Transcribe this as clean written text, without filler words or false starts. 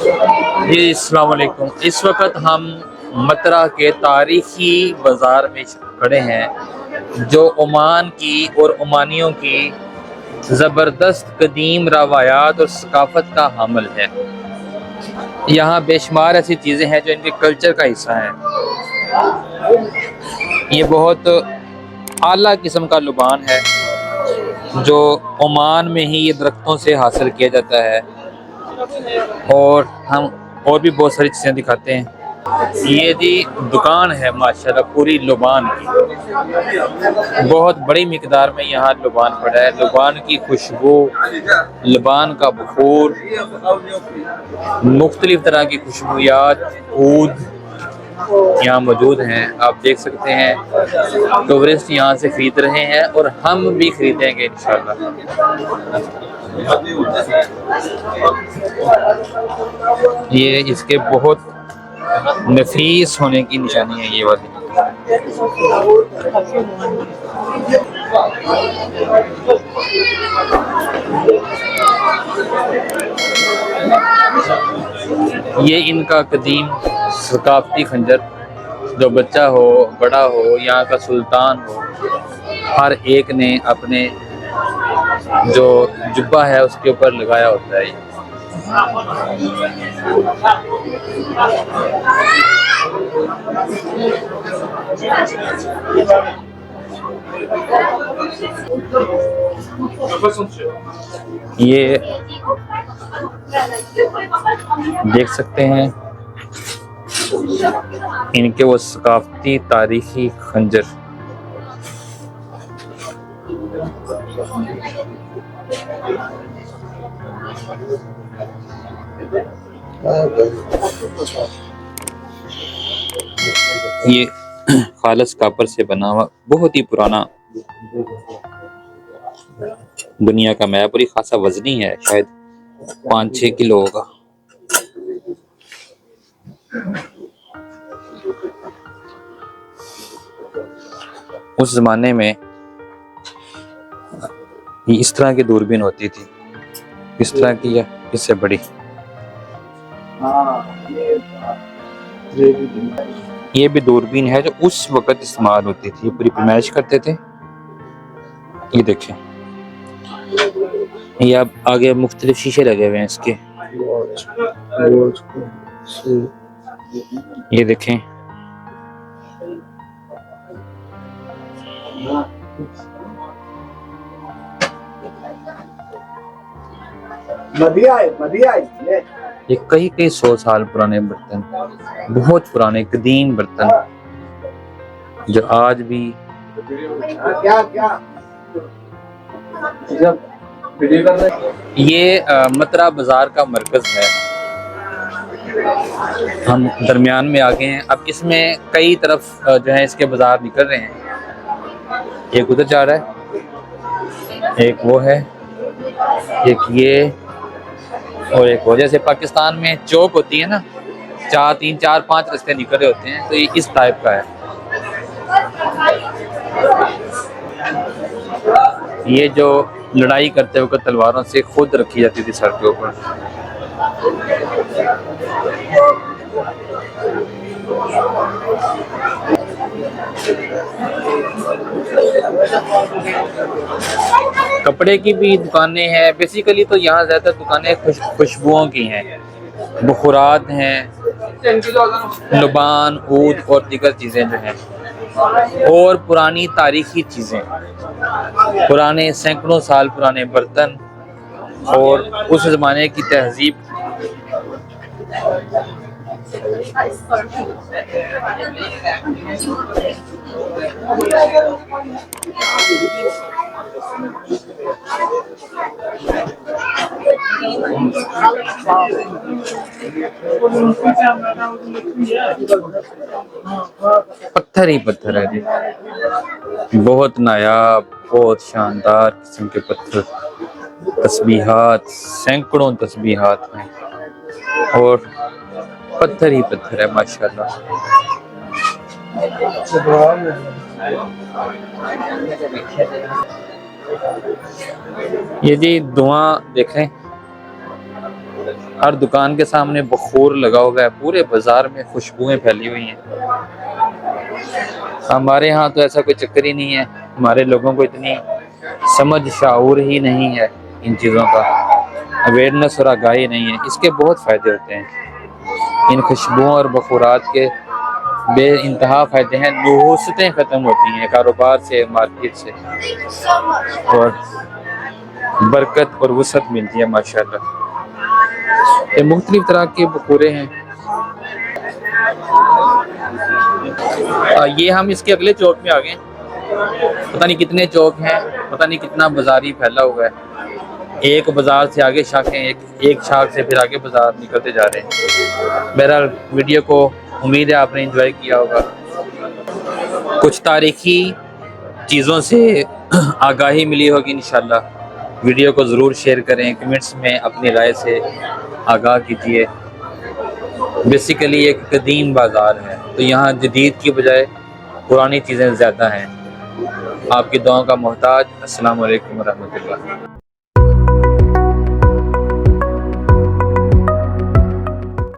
जी अस्सलाम वालेकुम। इस वक्त हम मतरा के तारीखी बाज़ार में खड़े हैं जो ओमान की और ओमानियों की ज़बरदस्त कदीम रवायात और सकाफ़त का हामिल है। यहाँ बेशुमार ऐसी चीज़ें हैं जो इनके कल्चर का हिस्सा हैं। ये बहुत आला किस्म का लुबान है जो ओमान में ही ये दरख्तों से हासिल किया जाता है। और हम और भी बहुत सारी चीज़ें दिखाते हैं। ये जी दुकान है माशाल्लाह पूरी लुबान की, बहुत बड़ी मिकदार में यहाँ लुबान पड़ा है। लुबान की खुशबू, लुबान का बखूर, मुख्तलिफ तरह की खुशबूयात, ऊद यहाँ मौजूद हैं। आप देख सकते हैं टूरिस्ट यहाँ से खरीद रहे हैं और हम भी खरीदेंगे इंशाल्लाह। ये इसके बहुत नफीस होने की निशानी है ये वाली। ये इनका कदीम सकाफती खंजर, जो बच्चा हो बड़ा हो यहाँ का सुल्तान हो, हर एक ने अपने जो जुब्बा है उसके ऊपर लगाया होता है। ये देख सकते हैं इनके वो सकाफती तारीखी खंजर। ये खालस कापर से बना हुआ बहुत ही पुराना दुनिया का मैप, और ये खासा वजनी है, शायद 5-6 किलो होगा। उस जमाने में इस तरह की दूरबीन होती थी, इस तरह की या इससे बड़ी। ये भी दूरबीन है जो उस वक्त इस्तेमाल होती थी, पूरी पैमाइश करते थे। ये देखें, ये अब आगे मुख्तलिफ शीशे लगे हुए हैं इसके। ये देखें, ये कई कई 100 साल पुराने बर्तन, बहुत पुराने कदीम बर्तन जो आज भी ये मतरा बाजार का मरकज है। हम दरमियान में आ गए हैं। अब इसमें कई तरफ जो है इसके बाजार निकल रहे हैं। एक उधर जा रहा है, एक वो है, एक ये, और एक वो। जैसे पाकिस्तान में चौक होती है ना, 3, 4, 5 रास्ते निकल रहे होते हैं, तो ये इस टाइप का है। ये जो लड़ाई करते वक्त तलवारों से खुद रखी जाती थी सर के ऊपर। कपड़े की भी दुकानें हैं। बेसिकली तो यहाँ ज़्यादातर दुकानें खुशबुओं की हैं, बुखुरात हैं, लुबान, ऊद और दीगर चीज़ें जो हैं, और पुरानी तारीखी चीज़ें, पुराने सैकड़ों साल पुराने बर्तन और उस ज़माने की तहजीब। पत्थर ही पत्थर है जी, बहुत नायाब, बहुत शानदार किस्म के पत्थर। तस्बीहात, सैकड़ों तस्बीहात हैं और पत्थर ही पत्थर है माशाल्लाह। ये जी धुआं देखें, हर दुकान के सामने बखूर लगा हुआ है, पूरे बाजार में खुशबुएं फैली हुई हैं। हमारे यहाँ तो ऐसा कोई चक्कर ही नहीं है, हमारे लोगों को इतनी समझ शाऊर ही नहीं है इन चीज़ों का, अवेयरनेस और आगाही नहीं है। इसके बहुत फ़ायदे होते हैं, इन खुशबुओं और बखूरात के बे इंतहा फ़ायदे हैं। नुहूसतें ख़त्म होती हैं कारोबार से, मार्केट से, और बरकत और वसअत मिलती है माशाल्लाह। ये मुख्तलिफ तरह के बखूरे हैं। ये हम इसके अगले चौक में आ गए, पता नहीं कितने चौक हैं, पता नहीं कितना बाजारी फैला हुआ है। एक बाजार से आगे शाखें, एक शाख से फिर आगे बाजार निकलते जा रहे हैं। बहरहाल वीडियो को उम्मीद है आपने एंजॉय किया होगा। कुछ तारीखी चीज़ों से आगाही मिली होगी इंशाल्लाह। वीडियो को ज़रूर शेयर करें, कमेंट्स में अपनी राय से आगाह कीजिए। बेसिकली एक कदीम बाज़ार है, तो यहाँ जदीद की बजाय पुरानी चीज़ें ज़्यादा हैं। आपकी दुआओं का मोहताज। अस्सलाम वालेकुम रहमतुल्लाह।